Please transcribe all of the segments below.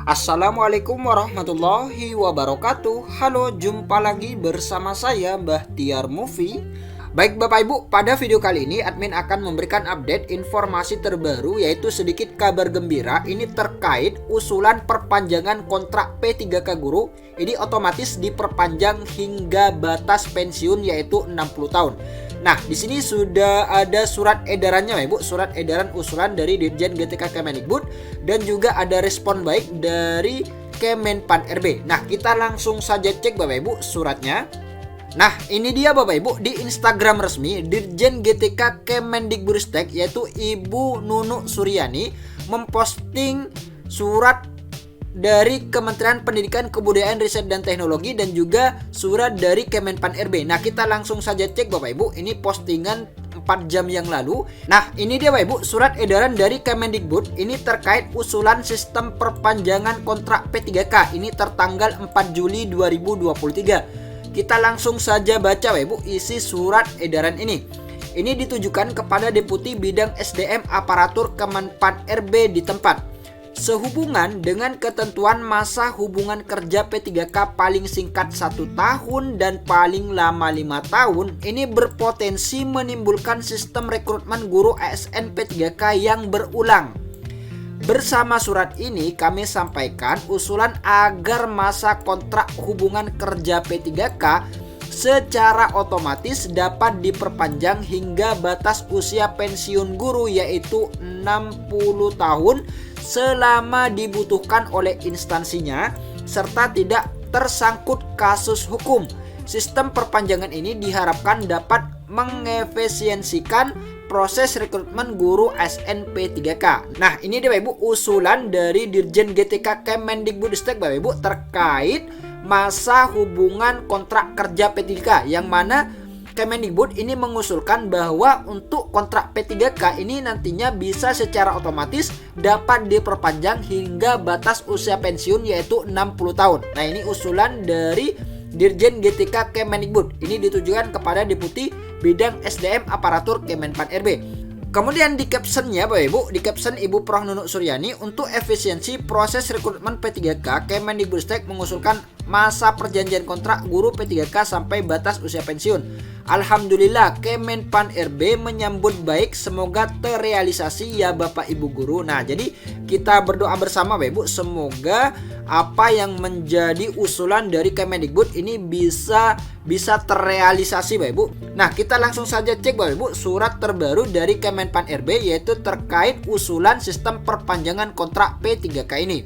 Assalamualaikum warahmatullahi wabarakatuh. Halo, jumpa lagi bersama saya Bahtiar Movie. Baik Bapak Ibu, pada video kali ini admin akan memberikan update informasi terbaru, yaitu sedikit kabar gembira. Ini terkait usulan perpanjangan kontrak P3K guru. Ini otomatis diperpanjang hingga batas pensiun, yaitu 60 tahun. Nah, di sini sudah ada surat edarannya ya Bu, surat edaran usulan dari Dirjen GTK Kemendikbud, dan juga ada respon baik dari Kemenpan RB. Nah, kita langsung saja cek Bapak Ibu suratnya. Nah, ini dia Bapak Ibu di Instagram resmi Dirjen GTK Kemendikbudristek, yaitu Ibu Nunu Suryani memposting surat dari Kementerian Pendidikan, Kebudayaan, Riset dan Teknologi, dan juga surat dari Kemenpan RB. Nah, kita langsung saja cek Bapak Ibu. Ini postingan 4 jam yang lalu. Nah, ini dia Bapak Ibu surat edaran dari Kemendikbud. Ini terkait usulan sistem perpanjangan kontrak P3K. Ini tertanggal 4 Juli 2023. Kita langsung saja baca Bapak Ibu isi surat edaran ini. Ini ditujukan kepada Deputi Bidang SDM Aparatur Kemenpan RB di tempat. Sehubungan dengan ketentuan masa hubungan kerja P3K paling singkat 1 tahun dan paling lama 5 tahun, ini berpotensi menimbulkan sistem rekrutmen guru ASN P3K yang berulang. Bersama surat ini kami sampaikan usulan agar masa kontrak hubungan kerja P3K secara otomatis dapat diperpanjang hingga batas usia pensiun guru, yaitu 60 tahun selama dibutuhkan oleh instansinya serta tidak tersangkut kasus hukum. Sistem perpanjangan ini diharapkan dapat mengefisiensikan proses rekrutmen guru ASN P3K. Nah, ini dia Bapak Ibu usulan dari Dirjen GTK Kemendikbudristek Bapak Ibu terkait masa hubungan kontrak kerja P3K, yang mana Kemendikbud ini mengusulkan bahwa untuk kontrak P3K ini nantinya bisa secara otomatis dapat diperpanjang hingga batas usia pensiun, yaitu 60 tahun. Nah, ini usulan dari Dirjen GTK Kemendikbud. Ini ditujukan kepada Deputi Bidang SDM Aparatur Kemenpan RB. Kemudian di captionnya Bapak Ibu, di caption Ibu Prof Nunu Suryani, untuk efisiensi proses rekrutmen P3K, Kemendikbudristek mengusulkan masa perjanjian kontrak guru P3K sampai batas usia pensiun. Alhamdulillah Kemenpan RB menyambut baik, semoga terrealisasi ya Bapak Ibu guru. Nah, jadi kita berdoa bersama Bapak Ibu, semoga apa yang menjadi usulan dari Kemendikbud ini bisa terrealisasi Bapak Ibu. Nah, kita langsung saja cek Bapak Ibu surat terbaru dari Kemenpan RB, yaitu terkait usulan sistem perpanjangan kontrak P3K ini.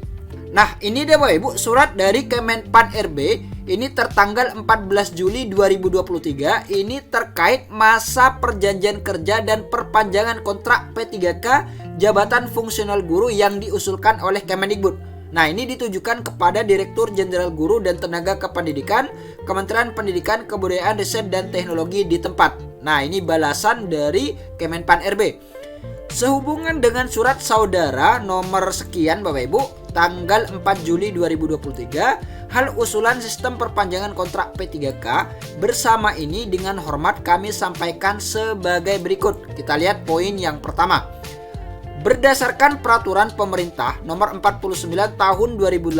Nah, ini dia Bapak Ibu surat dari Kemenpan RB. Ini tertanggal 14 Juli 2023. Ini terkait masa perjanjian kerja dan perpanjangan kontrak P3K jabatan fungsional guru yang diusulkan oleh Kemendikbud. Nah, ini ditujukan kepada Direktur Jenderal Guru dan Tenaga Kependidikan, Kementerian Pendidikan, Kebudayaan, Riset dan Teknologi di tempat. Nah, ini balasan dari Kemenpan RB. Sehubungan dengan surat saudara nomor sekian Bapak Ibu, tanggal 4 Juli 2023, hal usulan sistem perpanjangan kontrak P3K bersama ini dengan hormat kami sampaikan sebagai berikut. Kita lihat poin yang pertama. Berdasarkan peraturan pemerintah nomor 49 tahun 2018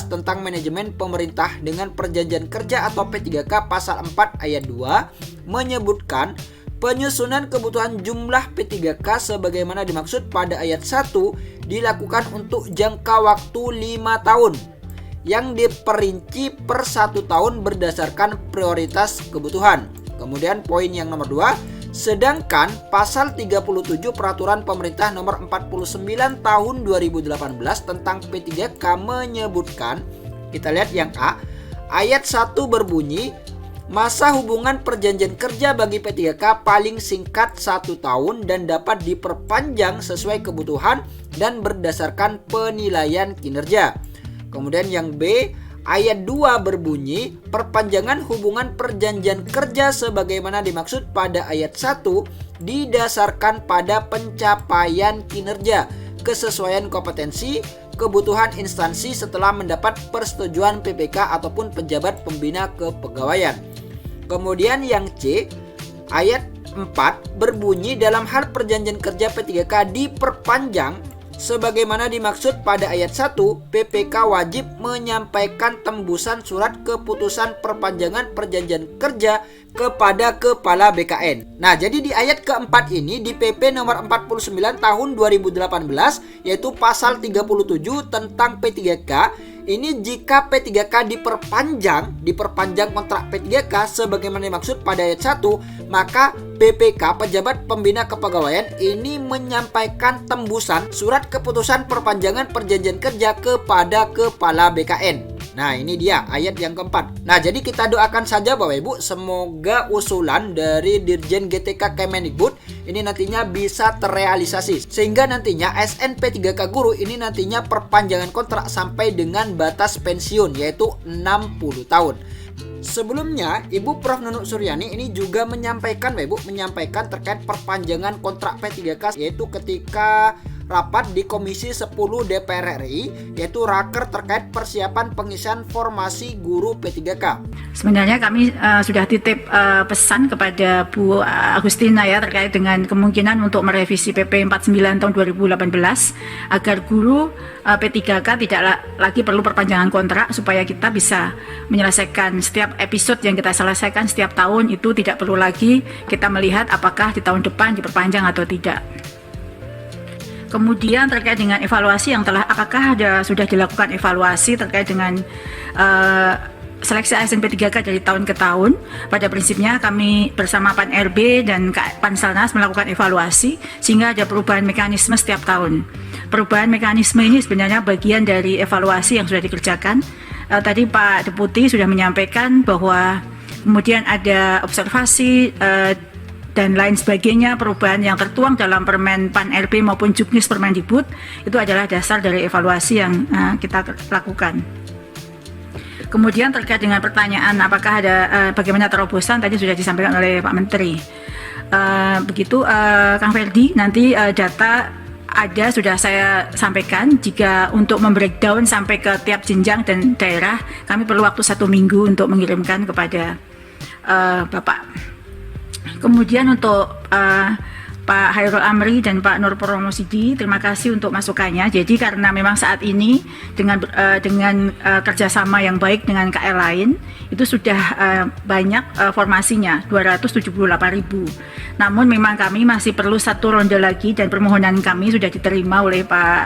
tentang manajemen pemerintah dengan perjanjian kerja atau P3K pasal 4 ayat 2 menyebutkan penyusunan kebutuhan jumlah P3K sebagaimana dimaksud pada ayat 1 dilakukan untuk jangka waktu 5 tahun yang diperinci per 1 tahun berdasarkan prioritas kebutuhan. Kemudian poin yang nomor 2, sedangkan pasal 37 peraturan pemerintah nomor 49 tahun 2018 tentang P3K menyebutkan, kita lihat yang A, ayat 1 berbunyi, masa hubungan perjanjian kerja bagi P3K paling singkat 1 tahun dan dapat diperpanjang sesuai kebutuhan dan berdasarkan penilaian kinerja. Kemudian yang B, ayat 2 berbunyi, perpanjangan hubungan perjanjian kerja sebagaimana dimaksud pada ayat 1 didasarkan pada pencapaian kinerja, kesesuaian kompetensi, kebutuhan instansi setelah mendapat persetujuan PPK ataupun pejabat pembina kepegawaian. Kemudian yang C, ayat 4 berbunyi dalam hal perjanjian kerja P3K diperpanjang Sebagaimana dimaksud pada ayat 1, PPK wajib menyampaikan tembusan surat keputusan perpanjangan perjanjian kerja kepada Kepala BKN. Nah, jadi di ayat keempat ini di PP nomor 49 tahun 2018 yaitu pasal 37 tentang P3K. Ini jika P3K diperpanjang kontrak P3K sebagaimana dimaksud pada ayat 1, maka PPK pejabat pembina kepegawaian ini menyampaikan tembusan surat keputusan perpanjangan perjanjian kerja kepada Kepala BKN. Nah, ini dia ayat yang keempat. Nah, jadi kita doakan saja Bapak Ibu, semoga usulan dari Dirjen GTK Kemendikbud ini nantinya bisa terrealisasi, sehingga nantinya SNP3K guru ini nantinya perpanjangan kontrak sampai dengan batas pensiun yaitu 60 tahun. Sebelumnya, Ibu Prof. Nunuk Suryani ini juga menyampaikan terkait perpanjangan kontrak P3K yaitu ketika rapat di Komisi 10 DPR RI yaitu raker terkait persiapan pengisian formasi guru P3K. Sebenarnya kami sudah titip pesan kepada Bu Agustina ya terkait dengan kemungkinan untuk merevisi PP 49 tahun 2018 agar guru P3K tidak lagi perlu perpanjangan kontrak supaya kita bisa menyelesaikan setiap episode yang kita selesaikan setiap tahun itu tidak perlu lagi kita melihat apakah di tahun depan diperpanjang atau tidak. Kemudian terkait dengan evaluasi yang apakah sudah dilakukan evaluasi terkait dengan seleksi ASN P3K dari tahun ke tahun. Pada prinsipnya kami bersama PAN RB dan Panselnas melakukan evaluasi sehingga ada perubahan mekanisme setiap tahun. Perubahan mekanisme ini sebenarnya bagian dari evaluasi yang sudah dikerjakan. Tadi Pak Deputi sudah menyampaikan bahwa kemudian ada observasi dan lain sebagainya, perubahan yang tertuang dalam Permen PAN RB maupun Juknis Permendikbud itu adalah dasar dari evaluasi yang kita lakukan. Kemudian terkait dengan pertanyaan apakah ada bagaimana terobosan tadi sudah disampaikan oleh Pak Menteri. Begitu Kang Ferdi, nanti data ada sudah saya sampaikan. Jika untuk membreakdown sampai ke tiap jenjang dan daerah, kami perlu waktu 1 minggu untuk mengirimkan kepada Bapak. Kemudian untuk Pak Hairul Amri dan Pak Nur Promosidi, terima kasih untuk masukannya. Jadi karena memang saat ini dengan kerjasama yang baik dengan KL lain, itu sudah banyak formasinya, 278.000. Namun memang kami masih perlu 1 ronde lagi dan permohonan kami sudah diterima oleh Pak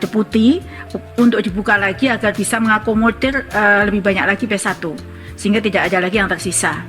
Deputi untuk dibuka lagi agar bisa mengakomodir lebih banyak lagi P1, sehingga tidak ada lagi yang tersisa.